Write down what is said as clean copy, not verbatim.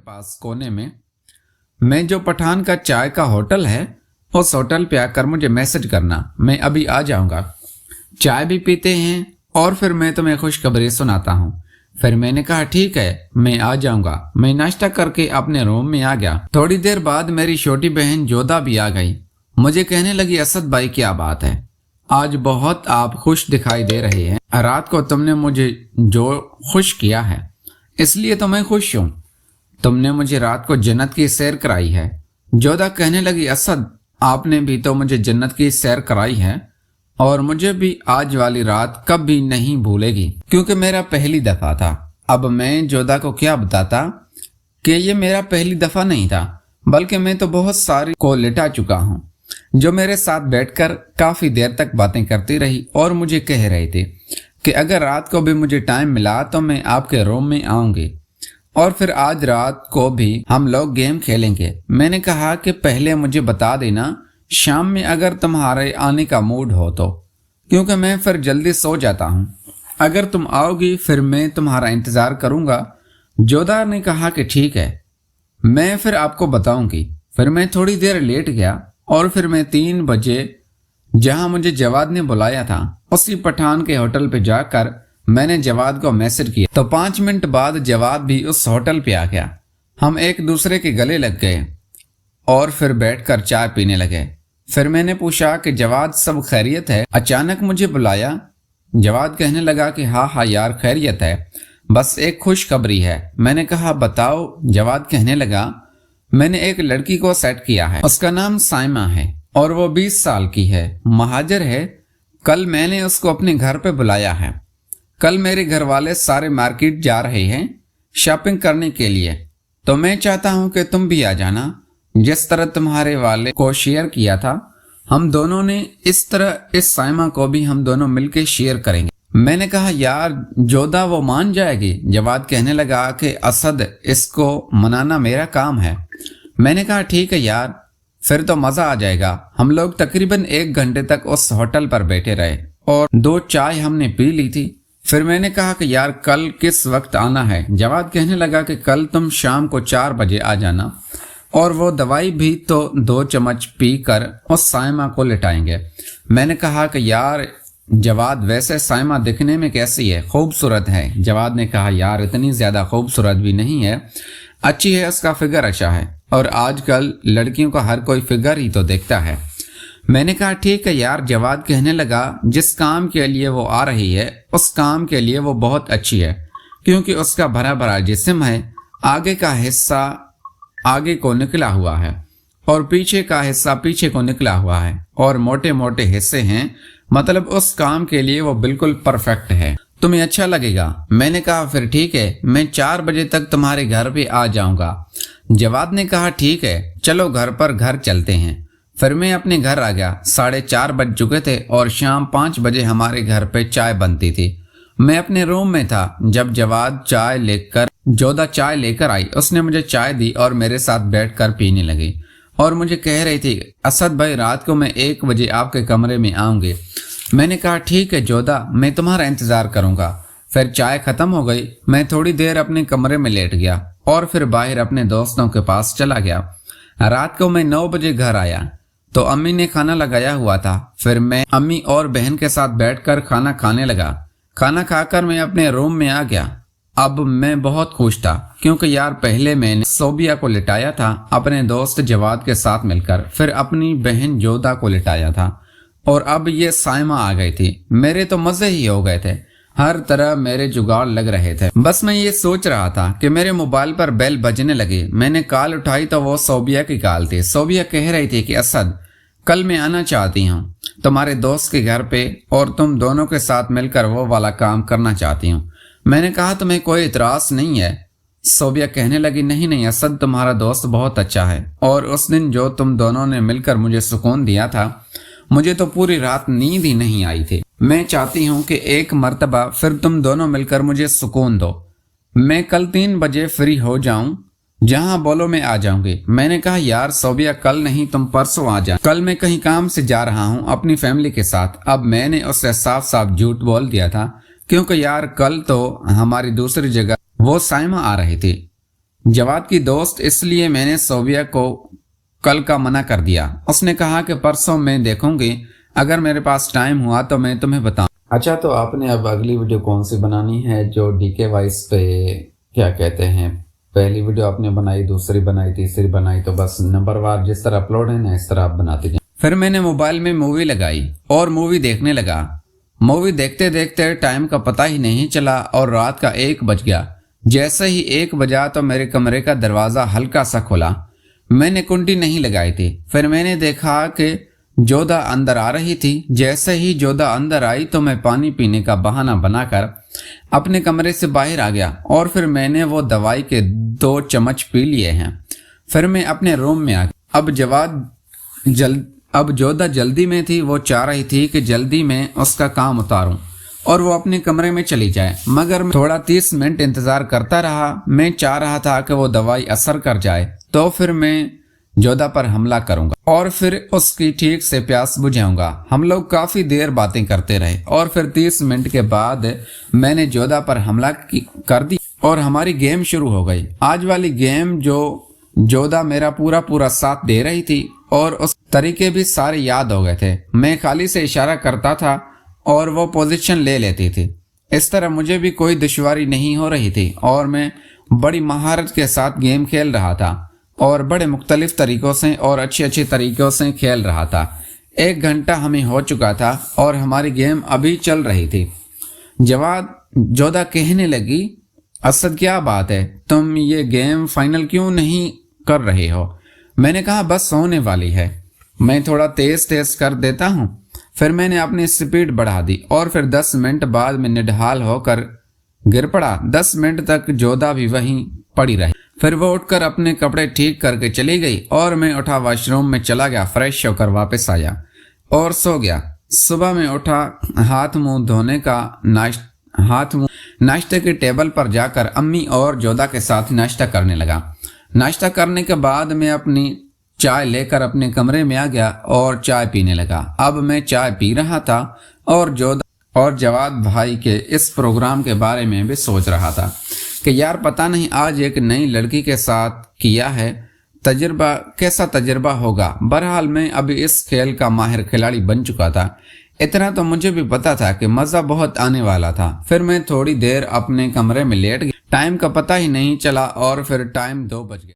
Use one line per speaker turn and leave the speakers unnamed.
पास कोने में मैं जो पठान का चाय का होटल है उस होटल पे आकर मुझे मैसेज करना, मैं अभी आ जाऊंगा। चाय भी पीते हैं और फिर मैं तुम्हें खुशखबरी सुनाता हूँ। फिर मैंने कहा ठीक है, मैं आ जाऊंगा। मैं नाश्ता करके अपने रूम में आ गया। थोड़ी देर बाद मेरी छोटी बहन जोधा भी आ गई। मुझे कहने लगी, असद भाई क्या बात है, आज बहुत आप खुश दिखाई दे रहे हैं। रात को तुमने मुझे जो खुश किया है इसलिए तो मैं खुश हूँ। तुमने मुझे रात को जन्नत की सैर कराई है। जोधा कहने लगी, असद आपने भी तो मुझे जन्नत की सैर कराई है और मुझे भी आज वाली रात कभी नहीं भूलेगी, क्योंकि मेरा पहली दफा था। अब मैं जोधा को क्या बताता कि ये मेरा पहली दफा नहीं था, बल्कि मैं तो बहुत सारी को लिटा चुका हूँ, जो मेरे साथ बैठकर काफी देर तक बातें करती रही और मुझे कह रहे थे कि अगर रात को भी मुझे टाइम मिला तो मैं आपके रूम में आऊंगी और फिर आज रात को भी हम लोग गेम खेलेंगे। मैंने कहा कि पहले मुझे बता देना शाम में अगर तुम्हारे आने का मूड हो तो, क्योंकि मैं फिर जल्दी सो जाता हूँ। अगर तुम आओगी फिर मैं तुम्हारा इंतजार करूंगा। जोधा ने कहा कि ठीक है, मैं फिर आपको बताऊंगी। फिर मैं थोड़ी देर लेट गया और फिर मैं 3 बजे जहां मुझे जवाद ने बुलाया था उसी पठान के होटल पे जाकर मैंने जवाद को मैसेज किया तो 5 मिनट बाद जवाद भी उस होटल पे आ गया। हम एक दूसरे के गले लग गए और फिर बैठकर चाय पीने लगे। फिर मैंने पूछा कि जवाद सब खैरियत है? अचानक मुझे बुलाया। जवाद कहने लगा कि हाँ यार खैरियत है, बस एक खुशखबरी है। मैंने कहा बताओ। जवाद कहने लगा, मैंने एक लड़की को सेट किया है, उसका नाम साइमा है और वो 20 साल की है, महाजर है। कल मैंने उसको अपने घर पे बुलाया है। कल मेरे घर वाले सारे मार्केट जा रहे हैं शॉपिंग करने के लिए, तो मैं चाहता हूं कि तुम भी आ जाना। जिस तरह तुम्हारे वाले को शेयर किया था हम दोनों ने, इस तरह इस साइमा को भी हम दोनों मिलकर शेयर करेंगे। मैंने कहा यार जोधा वो मान जाएगी? जवाद कहने लगा कि असद इसको मनाना मेरा काम है। मैंने कहा ठीक है यार, फिर तो मजा आ जाएगा। हम लोग तकरीबन 1 घंटे तक उस होटल पर बैठे रहे और 2 चाय हमने पी ली थी। फिर मैंने कहा कि यार कल किस वक्त आना है? जवाद कहने लगा कि कल तुम शाम को 4 बजे आ जाना और वो दवाई भी तो 2 चम्मच पी कर उस साइमा को लिटाएंगे। मैंने कहा कि यार जवाद वैसे साइमा दिखने में कैसी है? खूबसूरत है। जवाद ने कहा यार इतनी ज्यादा खूबसूरत भी नहीं है, अच्छी है, उसका फिगर अच्छा है और आजकल लड़कियों का हर कोई फिगर ही तो देखता है। मैंने कहा ठीक है यार। जवाद कहने लगा जिस काम के लिए वो आ रही है उस काम के लिए वो बहुत अच्छी है, क्योंकि उसका भरा भरा जिस्म है, आगे का हिस्सा आगे को निकला हुआ है और पीछे का हिस्सा पीछे को निकला हुआ है और मोटे मोटे हिस्से हैं, मतलब उस काम के लिए वो बिल्कुल परफेक्ट है, तुम्हें अच्छा लगेगा। मैंने कहा फिर ठीक है, मैं 4 बजे तक तुम्हारे घर पे आ जाऊंगा। जवाद ने कहा ठीक है, चलो घर चलते हैं। फिर मैं अपने घर आ गया। 4:30 बज चुके थे और शाम 5 बजे हमारे घर पे चाय बनती थी। मैं अपने रूम में था जब जोधा चाय लेकर आई। उसने मुझे चाय दी और मेरे साथ बैठकर पीने लगी और मुझे कह रही थी, असद भाई रात को मैं 1 बजे आपके कमरे में आऊंगी। मैंने कहा ठीक है जोधा, मैं तुम्हारा इंतजार करूंगा। फिर चाय खत्म हो गई। मैं थोड़ी देर अपने कमरे में लेट गया और फिर बाहर अपने दोस्तों के पास चला गया। रात को मैं 9 बजे घर आया तो अम्मी ने खाना लगाया हुआ था। फिर मैं अम्मी और बहन के साथ बैठकर खाना खाने लगा। खाना खाकर मैं अपने रूम में आ गया। अब मैं बहुत खुश था, क्योंकि यार पहले मैंने सोबिया को लिटाया था अपने दोस्त जवाद के साथ मिलकर, फिर अपनी बहन जोधा को लिटाया था और अब ये साइमा आ गई थी। मेरे तो मजे ही हो गए थे, हर तरह मेरे जुगाड़ लग रहे थे। बस मैं ये सोच रहा था कि मेरे मोबाइल पर बेल बजने लगी। मैंने कॉल उठाई तो वो सोबिया की कॉल थी। सोबिया कह रही थी कि असद कल मैं आना चाहती हूँ तुम्हारे दोस्त के घर पे और तुम दोनों के साथ मिलकर वो वाला काम करना चाहती हूँ। मैंने कहा तुम्हें कोई इतराज नहीं है? सोबिया कहने लगी नहीं असद, तुम्हारा दोस्त बहुत अच्छा है और उस दिन जो तुम दोनों ने मिलकर मुझे सुकून दिया था, मुझे तो पूरी रात नींद ही नहीं आई थी। मैं चाहती हूँ कि एक मर्तबा फिर तुम दोनों मिलकर मुझे सुकून दो। मैं कल 3 बजे फ्री हो जाऊं, जहां बोलो मैं आ जाऊंगी। मैंने कहा यार सोबिया कल नहीं तुम परसों आ जा। कल मैं कहीं काम से जा रहा हूँ अपनी फैमिली के साथ। अब मैंने उससे साफ साफ झूठ बोल दिया था, क्योंकि यार कल तो हमारी दूसरी जगह वो साइमा आ रही थी। जवाद की दोस्त इसलिए मैंने सोबिया को कल का मना कर दिया। उसने कहा कि परसों मैं देखूंगी, अगर मेरे पास टाइम हुआ तो मैं तुम्हें बताऊं। अच्छा, तो आपने अब अगली वीडियो कौन सी बनानी है? जो डीके वाइस पे क्या कहते हैं, पहली वीडियो आपने बनाई, दूसरी बनाई, तीसरी बनाई, तो बस नंबरवार जिस तरह अपलोड है ना इस तरह आप बनाते जाएं। फिर मैंने मोबाइल में मूवी लगाई और मूवी देखने लगा। मूवी देखते देखते टाइम का पता ही नहीं चला और रात का 1 बज गया। जैसे ही 1 बजा तो मेरे कमरे का दरवाजा हल्का सा खुला। मैंने कुंडी नहीं लगाई थी। फिर मैंने देखा कि जोधा अंदर आ रही थी। जैसे ही जोधा अंदर आई तो मैं पानी पीने का बहाना बनाकर अपने कमरे से बाहर आ गया और फिर मैंने वो दवाई के 2 चम्मच पी लिए हैं। फिर मैं अपने रूम में आ गया। अब जोधा जल्दी में थी। वो चाह रही थी कि जल्दी में उसका काम उतारूं और वो अपने कमरे में चली जाए, मगर मैं थोड़ा 30 मिनट इंतजार करता रहा। मैं चाह रहा था कि वो दवाई असर कर जाए तो फिर मैं जोधा पर हमला करूंगा और फिर उसकी ठीक से प्यास बुझाऊंगा। हम लोग काफी देर बातें करते रहे और फिर 30 मिनट के बाद मैंने जोधा पर हमला कर दी और हमारी गेम शुरू हो गई। आज वाली गेम जो जोधा मेरा पूरा साथ दे रही थी और उस तरीके भी सारे याद हो गए थे। मैं खाली से इशारा करता था और वो पोजीशन ले लेती थी। इस तरह मुझे भी कोई दुश्वारी नहीं हो रही थी और मैं बड़ी महारत के साथ गेम खेल रहा था और बड़े मुख्तलिफ तरीकों से और अच्छे तरीकों से खेल रहा था। 1 घंटा हमें हो चुका था और हमारी गेम अभी चल रही थी। जोधा कहने लगी, असद क्या बात है, तुम ये गेम फाइनल क्यों नहीं कर रहे हो? मैंने कहा बस होने वाली है, मैं थोड़ा तेज कर देता हूँ। फिर मैंने अपनी स्पीड बढ़ा दी और फिर 10 मिनट बाद मैं निढाल होकर गिर पड़ा। 10 मिनट तक जोधा भी वहीं पड़ी रही। फिर वो उठकर अपने कपड़े ठीक करके चली गई और मैं उठा वॉशरूम में चला गया, फ्रेश होकर वापस आया और सो गया। सुबह में उठा, हाथ मुंह धोने का नाश्ते के टेबल पर जाकर अम्मी और जोधा के साथ नाश्ता करने लगा। नाश्ता करने के बाद मैं अपनी चाय लेकर अपने कमरे में आ गया और चाय पीने लगा। अब मैं चाय पी रहा था और जोधा और जवाद भाई के इस प्रोग्राम के बारे में भी सोच रहा था कि यार पता नहीं आज एक नई लड़की के साथ किया है, कैसा तजुर्बा होगा। बहरहाल मैं अभी इस खेल का माहिर खिलाड़ी बन चुका था। इतना तो मुझे भी पता था कि मज़ा बहुत आने वाला था। फिर मैं थोड़ी देर अपने कमरे में लेट गया। टाइम का पता ही नहीं चला और फिर टाइम 2 बज गया।